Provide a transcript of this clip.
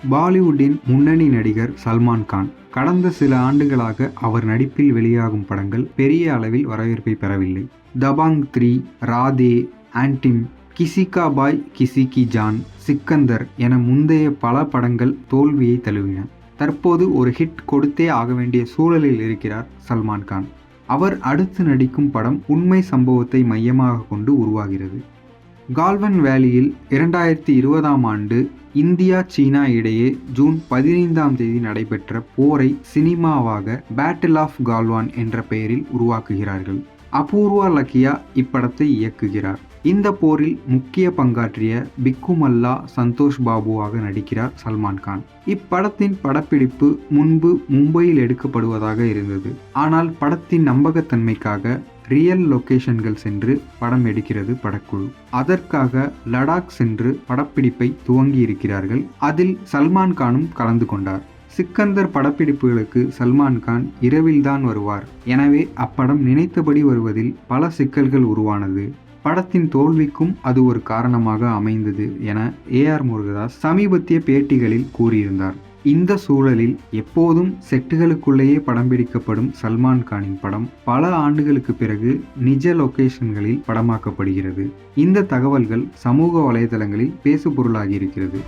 பாலிவுட்டின் முன்னணி நடிகர் சல்மான் கான். கடந்த சில ஆண்டுகளாக அவர் நடிப்பில் வெளியாகும் படங்கள் பெரிய அளவில் வரவேற்பை பெறவில்லை. தபாங் 3, ராதே, ஆன்டிம், கிசி கா பாய் கிசி கி ஜான், சிக்கந்தர் என முந்தைய பல படங்கள் தோல்வியை தழுவின. தற்போது ஒரு ஹிட் கொடுத்தே ஆக வேண்டிய சூழலில் இருக்கிறார் சல்மான் கான். அவர் அடுத்து நடிக்கும் படம் உண்மை சம்பவத்தை மையமாக கொண்டு உருவாகிறது. கால்வன் வேலியில் 2020ஆம் ஆண்டு இந்தியா சீனா இடையே ஜூன் 15ஆம் தேதி நடைபெற்ற போரை சினிமாவாக பேட்டில் ஆஃப் கால்வான் என்ற பெயரில் உருவாக்குகிறார்கள். அபூர்வா லக்கியா இப்படத்தை இயக்குகிறார். இந்த போரில் முக்கிய பங்காற்றிய பிக்கு மல்லா சந்தோஷ் பாபுவாக நடிக்கிறார் சல்மான் கான். இப்படத்தின் படப்பிடிப்பு முன்பு மும்பையில் எடுக்கப்படுவதாக இருந்தது. ஆனால் படத்தின் நம்பகத்தன்மைக்காக ரியல் லொகேஷன்கள் சென்று படம் எடுக்கிறது படக்குழு. அதற்காக லடாக் சென்று படப்பிடிப்பை துவங்கி இருக்கிறார்கள். அதில் சல்மான் கானும் கலந்து கொண்டார். சிக்கந்தர் படப்பிடிப்புகளுக்கு சல்மான் கான் இரவில்தான் வருவார். எனவே அப்படம் நினைத்தபடி வருவதில் பல சிக்கல்கள் உருவானது. படத்தின் தோல்விக்கும் அது ஒரு காரணமாக அமைந்தது என ஏஆர் முருகதாஸ் சமீபத்திய பேட்டிகளில் கூறியிருந்தார். இந்த சூழலில் எப்போதும் செட்டுகளுக்குள்ளேயே படம் பிடிக்கப்படும் சல்மான் கானின் படம் பல ஆண்டுகளுக்கு பிறகு நிஜ லொகேஷன்களில் படமாக்கப்படுகிறது. இந்த தகவல்கள் சமூக வலைதளங்களில் பேசுபொருளாகி இருக்கிறது.